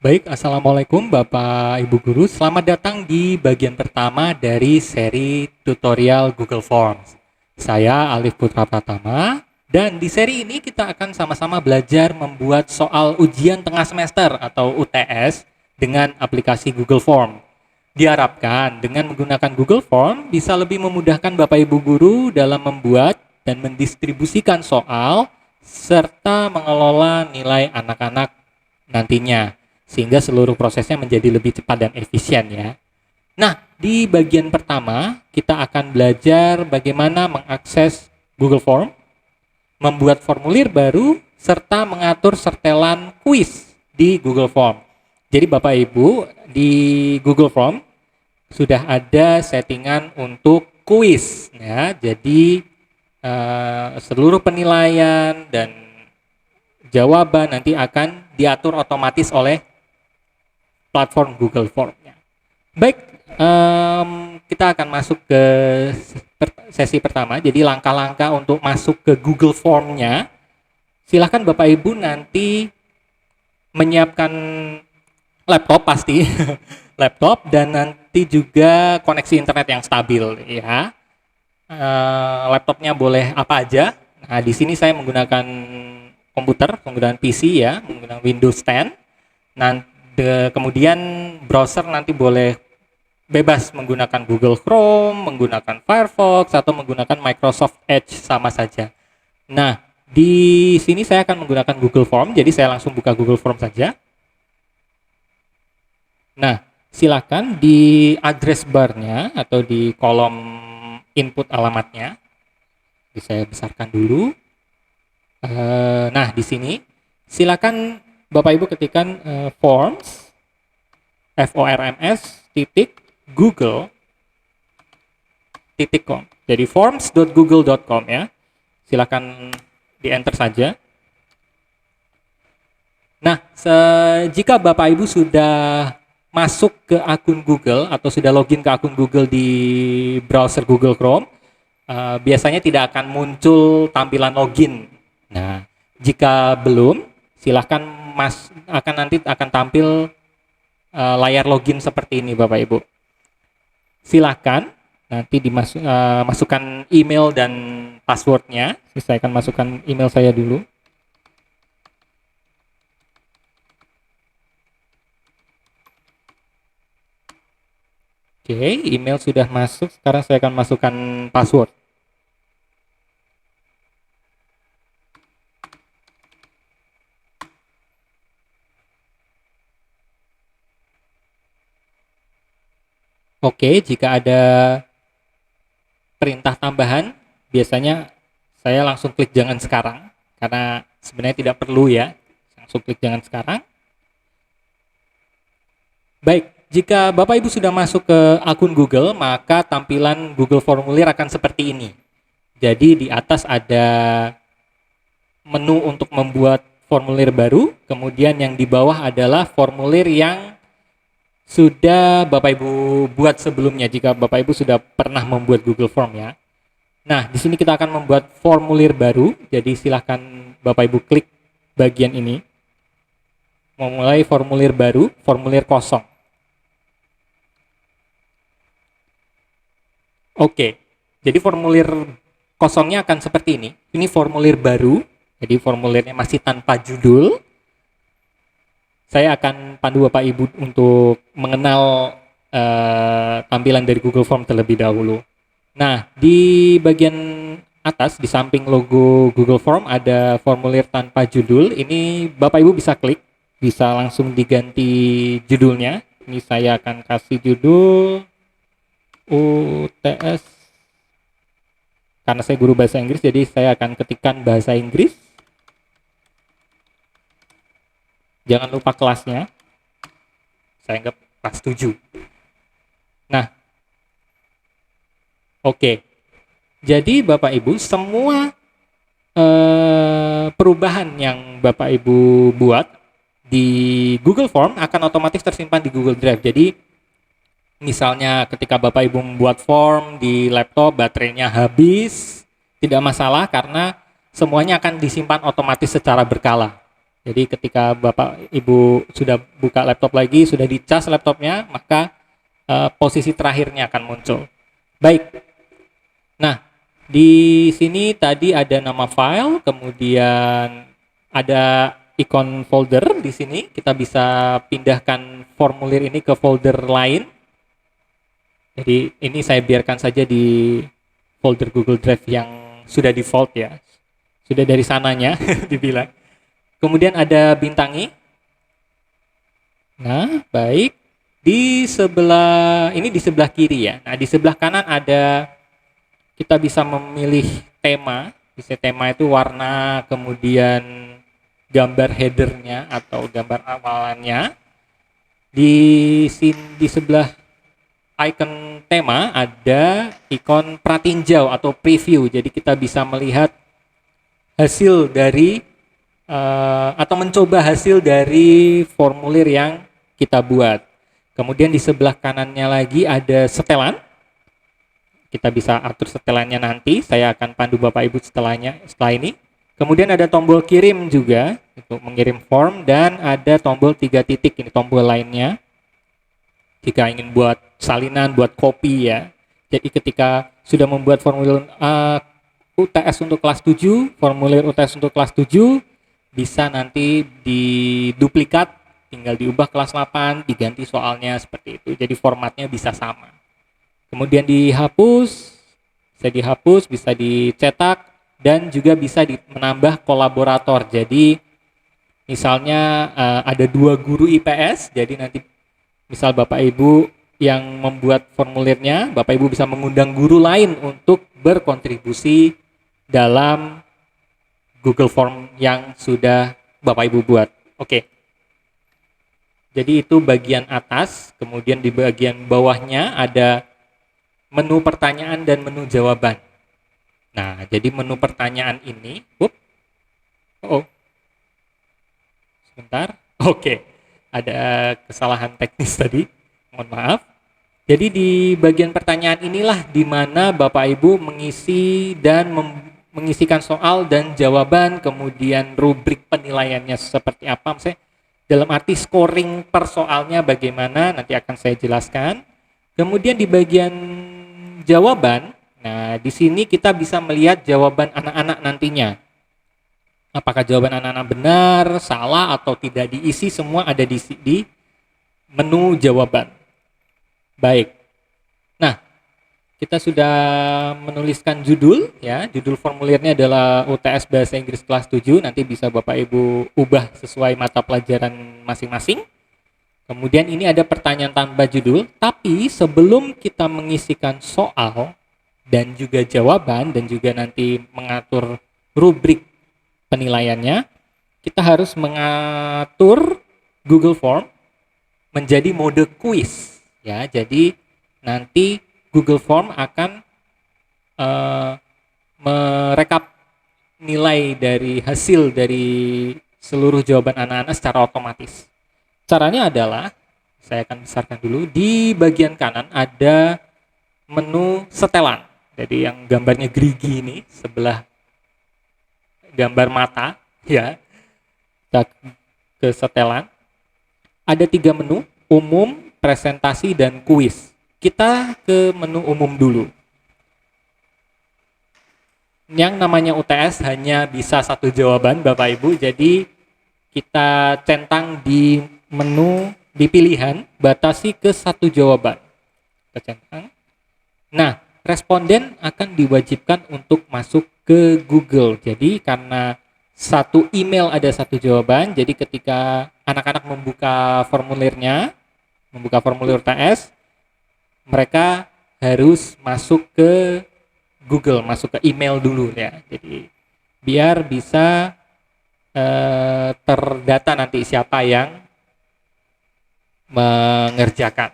Baik, Assalamualaikum Bapak Ibu Guru. Selamat datang di bagian pertama dari seri tutorial Google Forms. Saya Alif Putra Pratama, dan di seri ini kita akan sama-sama belajar membuat soal ujian tengah semester atau UTS dengan aplikasi Google Form. Diharapkan dengan menggunakan Google Form bisa lebih memudahkan Bapak Ibu Guru dalam membuat dan mendistribusikan soal serta mengelola nilai anak-anak nantinya, sehingga seluruh prosesnya menjadi lebih cepat dan efisien ya. Nah, di bagian pertama kita akan belajar bagaimana mengakses Google Form, membuat formulir baru, serta mengatur setelan kuis di Google Form. Jadi Bapak Ibu, di Google Form sudah ada settingan untuk kuis ya. Jadi seluruh penilaian dan jawaban nanti akan diatur otomatis oleh platform Google Form-nya. Baik, kita akan masuk ke sesi pertama. Jadi langkah-langkah untuk masuk ke Google Form-nya, silahkan Bapak Ibu nanti menyiapkan laptop pasti, laptop, dan nanti juga koneksi internet yang stabil ya. Laptopnya boleh apa aja. Nah, di sini saya menggunakan komputer, menggunakan PC ya, menggunakan Windows 10. Kemudian browser nanti boleh bebas menggunakan Google Chrome, menggunakan Firefox, atau menggunakan Microsoft Edge, sama saja. Nah, di sini saya akan menggunakan Google Form, jadi saya langsung buka Google Form saja. Nah, silakan di address bar-nya atau di kolom input alamatnya, saya besarkan dulu. Nah, di sini silakan Bapak Ibu ketikkan forms, forms.google.com. Jadi forms.google.com ya. Silakan di enter saja. Nah, jika Bapak Ibu sudah masuk ke akun Google atau sudah login ke akun Google di browser Google Chrome, biasanya tidak akan muncul tampilan login. Nah, jika belum, silahkan nanti akan tampil layar login seperti ini Bapak Ibu. Silahkan nanti masukkan email dan passwordnya. Saya akan masukkan email saya dulu. Oke, email sudah masuk. Sekarang saya akan masukkan password. Oke, jika ada perintah tambahan, biasanya saya langsung klik jangan sekarang, karena sebenarnya tidak perlu ya. Langsung klik jangan sekarang. Baik, jika Bapak Ibu sudah masuk ke akun Google, maka tampilan Google Formulir akan seperti ini. Jadi di atas ada menu untuk membuat formulir baru, kemudian yang di bawah adalah formulir yang sudah Bapak Ibu buat sebelumnya, jika Bapak Ibu sudah pernah membuat Google Form ya. Nah, di sini kita akan membuat formulir baru, jadi silahkan Bapak Ibu klik bagian ini. Memulai formulir baru, formulir kosong. Oke, jadi formulir kosongnya akan seperti ini. Ini formulir baru, jadi formulirnya masih tanpa judul. Saya akan pandu Bapak Ibu untuk mengenal tampilan dari Google Form terlebih dahulu. Nah, di bagian atas, di samping logo Google Form, ada formulir tanpa judul. Ini Bapak Ibu bisa klik, bisa langsung diganti judulnya. Ini saya akan kasih judul UTS, karena saya guru bahasa Inggris, jadi saya akan ketikkan bahasa Inggris. Jangan lupa kelasnya, saya anggap kelas 7. Nah, oke. Jadi Bapak Ibu, semua perubahan yang Bapak Ibu buat di Google Form akan otomatis tersimpan di Google Drive. Jadi misalnya ketika Bapak Ibu membuat form di laptop, baterainya habis, tidak masalah karena semuanya akan disimpan otomatis secara berkala. Jadi ketika Bapak Ibu sudah buka laptop lagi, sudah dicas laptopnya, maka posisi terakhirnya akan muncul. Baik. Nah, di sini tadi ada nama file, kemudian ada ikon folder di sini. Kita bisa pindahkan formulir ini ke folder lain. Jadi ini saya biarkan saja di folder Google Drive yang sudah default ya. Sudah dari sananya dibilang. Kemudian ada bintangi. Nah, baik. Di sebelah ini di sebelah kiri ya. Nah, di sebelah kanan ada kita bisa memilih tema. Bisa tema itu warna, kemudian gambar headernya atau gambar awalannya. Di sini di sebelah icon tema ada ikon pratinjau atau preview. Jadi kita bisa melihat hasil dari atau mencoba hasil dari formulir yang kita buat. Kemudian di sebelah kanannya lagi ada setelan. Kita bisa atur setelannya nanti. Saya akan pandu Bapak Ibu setelah ini. Kemudian ada tombol kirim juga untuk mengirim form dan ada tombol 3 titik, ini tombol lainnya. Jika ingin buat salinan, buat copy ya. Jadi ketika sudah membuat formulir UTS untuk kelas 7, formulir UTS untuk kelas 7 bisa nanti diduplikat, tinggal diubah kelas 8, diganti soalnya seperti itu. Jadi formatnya bisa sama. Kemudian dihapus, bisa dihapus, bisa dicetak, dan juga bisa menambah kolaborator. Jadi misalnya ada 2 guru IPS, jadi nanti misal Bapak Ibu yang membuat formulirnya, Bapak Ibu bisa mengundang guru lain untuk berkontribusi dalam Google Form yang sudah Bapak Ibu buat. Oke. Jadi itu bagian atas, kemudian di bagian bawahnya ada menu pertanyaan dan menu jawaban. Nah, jadi menu pertanyaan ini, sebentar. Oke. Ada kesalahan teknis tadi. Mohon maaf. Jadi di bagian pertanyaan inilah di mana Bapak Ibu mengisi dan mengisikan soal dan jawaban, kemudian rubrik penilaiannya seperti apa, misalnya dalam arti scoring per soalnya bagaimana, nanti akan saya jelaskan. Kemudian di bagian jawaban, nah di sini kita bisa melihat jawaban anak-anak nantinya. Apakah jawaban anak-anak benar, salah, atau tidak diisi, semua ada di menu jawaban. Baik. Nah, kita sudah menuliskan judul ya. Judul formulirnya adalah UTS Bahasa Inggris kelas 7. Nanti bisa Bapak Ibu ubah sesuai mata pelajaran masing-masing. Kemudian ini ada pertanyaan tanpa judul, tapi sebelum kita mengisikan soal dan juga jawaban dan juga nanti mengatur rubrik penilaiannya, kita harus mengatur Google Form menjadi mode quiz. Ya, jadi nanti Google Form akan merekap nilai dari hasil dari seluruh jawaban anak-anak secara otomatis. Caranya adalah, saya akan besarkan dulu, di bagian kanan ada menu setelan. Jadi yang gambarnya gerigi ini, sebelah gambar mata, ya, kita ke setelan. Ada 3 menu, umum, presentasi, dan kuis. Kita ke menu umum dulu. Yang namanya UTS hanya bisa 1 jawaban, Bapak Ibu, jadi kita centang di menu di pilihan, batasi ke 1 jawaban. Kita centang. Nah, responden akan diwajibkan untuk masuk ke Google. Jadi karena 1 email ada 1 jawaban, jadi ketika anak-anak membuka formulirnya, membuka formulir UTS, mereka harus masuk ke Google, masuk ke email dulu ya. Jadi biar bisa terdata nanti siapa yang mengerjakan.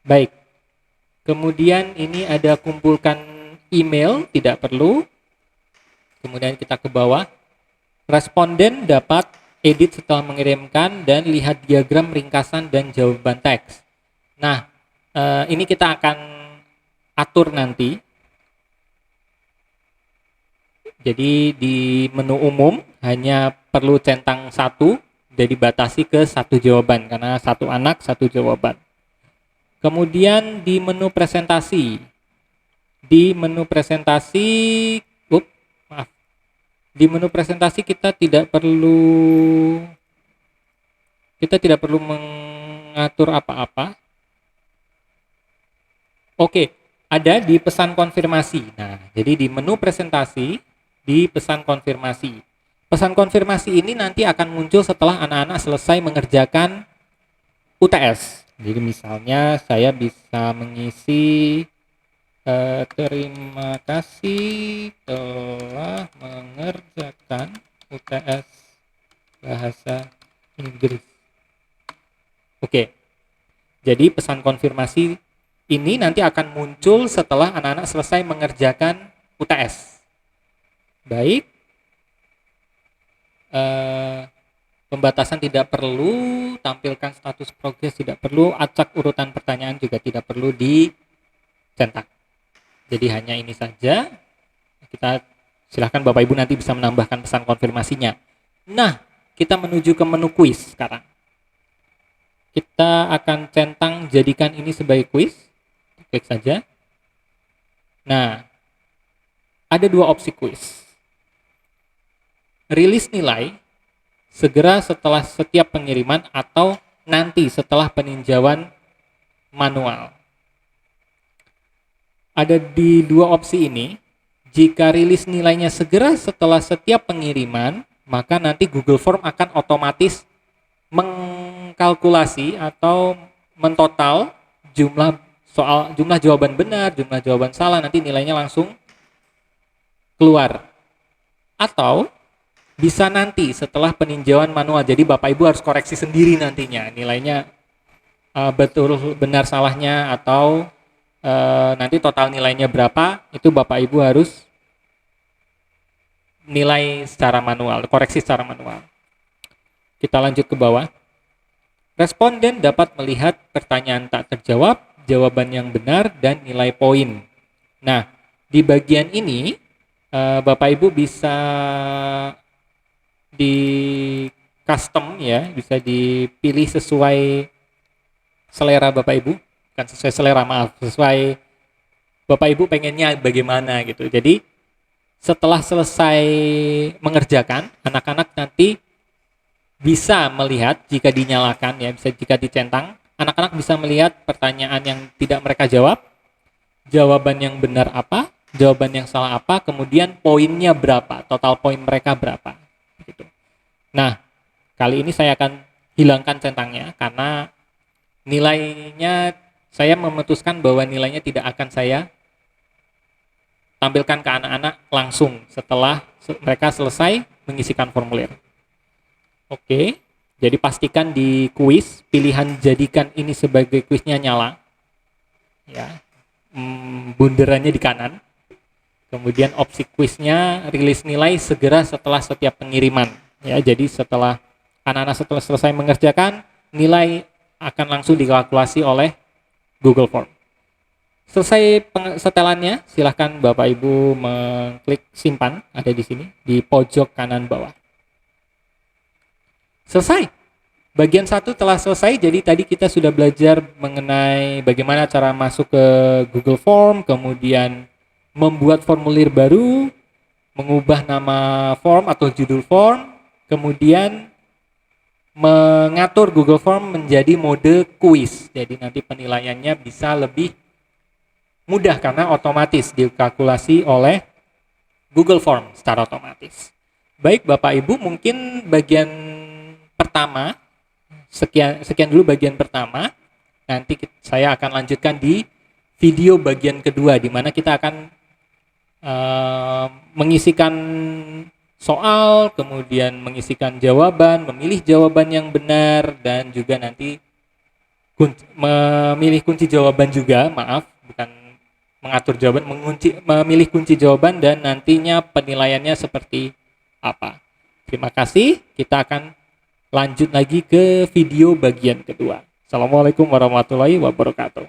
Baik. Kemudian ini ada kumpulkan email, tidak perlu. Kemudian kita ke bawah. Responden dapat edit setelah mengirimkan dan lihat diagram ringkasan dan jawaban teks. Nah, ini kita akan atur nanti. Jadi di menu umum hanya perlu centang satu, jadi batasi ke satu jawaban karena satu anak satu jawaban. Kemudian di menu presentasi, di menu presentasi kita tidak perlu mengatur apa-apa. Oke, ada di pesan konfirmasi. Nah, jadi di menu presentasi, di pesan konfirmasi. Pesan konfirmasi ini nanti akan muncul setelah anak-anak selesai mengerjakan UTS. Jadi misalnya saya bisa mengisi terima kasih telah mengerjakan UTS bahasa Inggris. Oke, jadi pesan konfirmasi ini nanti akan muncul setelah anak-anak selesai mengerjakan UTS. Baik, pembatasan tidak perlu, tampilkan status progres tidak perlu, acak urutan pertanyaan juga tidak perlu dicetak. Jadi hanya ini saja. Kita silahkan Bapak Ibu nanti bisa menambahkan pesan konfirmasinya. Nah, kita menuju ke menu kuis sekarang. Kita akan centang jadikan ini sebagai kuis. Klik saja. Nah, ada dua opsi kuis. Rilis nilai segera setelah setiap pengiriman atau nanti setelah peninjauan manual. Ada di dua opsi ini. Jika rilis nilainya segera setelah setiap pengiriman, maka nanti Google Form akan otomatis mengkalkulasi atau mentotal jumlah jawaban benar, jumlah jawaban salah, nanti nilainya langsung keluar. Atau bisa nanti setelah peninjauan manual. Jadi Bapak Ibu harus koreksi sendiri nantinya nilainya betul benar salahnya atau nanti total nilainya berapa, itu Bapak Ibu harus nilai secara manual, koreksi secara manual. Kita lanjut ke bawah. Responden dapat melihat pertanyaan tak terjawab, jawaban yang benar, dan nilai poin. Nah, di bagian ini Bapak Ibu bisa di custom ya, bisa dipilih sesuai selera Bapak Ibu. Bukan sesuai selera, maaf, sesuai Bapak Ibu pengennya bagaimana gitu. Jadi setelah selesai mengerjakan, anak-anak nanti bisa melihat jika dinyalakan ya, bisa jika dicentang, anak-anak bisa melihat pertanyaan yang tidak mereka jawab, jawaban yang benar apa, jawaban yang salah apa, kemudian poinnya berapa, total poin mereka berapa gitu. Nah, kali ini saya akan hilangkan centangnya karena nilainya saya memutuskan bahwa nilainya tidak akan saya tampilkan ke anak-anak langsung setelah mereka selesai mengisikan formulir. Oke, jadi pastikan di kuis pilihan jadikan ini sebagai kuisnya nyala, ya, bunderannya di kanan. Kemudian opsi kuisnya rilis nilai segera setelah setiap pengiriman. Ya, jadi setelah anak-anak setelah selesai mengerjakan, nilai akan langsung dikalkulasi oleh Google Form. Selesai setelannya, silahkan Bapak Ibu mengklik simpan, ada di sini, di pojok kanan bawah. Selesai. Bagian 1 telah selesai, jadi tadi kita sudah belajar mengenai bagaimana cara masuk ke Google Form, kemudian membuat formulir baru, mengubah nama form atau judul form, kemudian mengatur Google Form menjadi mode kuis. Jadi nanti penilaiannya bisa lebih mudah karena otomatis dikalkulasi oleh Google Form secara otomatis. Baik Bapak Ibu, mungkin bagian pertama, sekian dulu bagian pertama. Nanti saya akan lanjutkan di video bagian kedua, di mana kita akan mengisikan soal, kemudian mengisikan jawaban, memilih jawaban yang benar, dan juga nanti memilih kunci jawaban juga, maaf, bukan mengatur jawaban, memilih kunci jawaban, dan nantinya penilaiannya seperti apa. Terima kasih, kita akan lanjut lagi ke video bagian kedua. Assalamualaikum warahmatullahi wabarakatuh.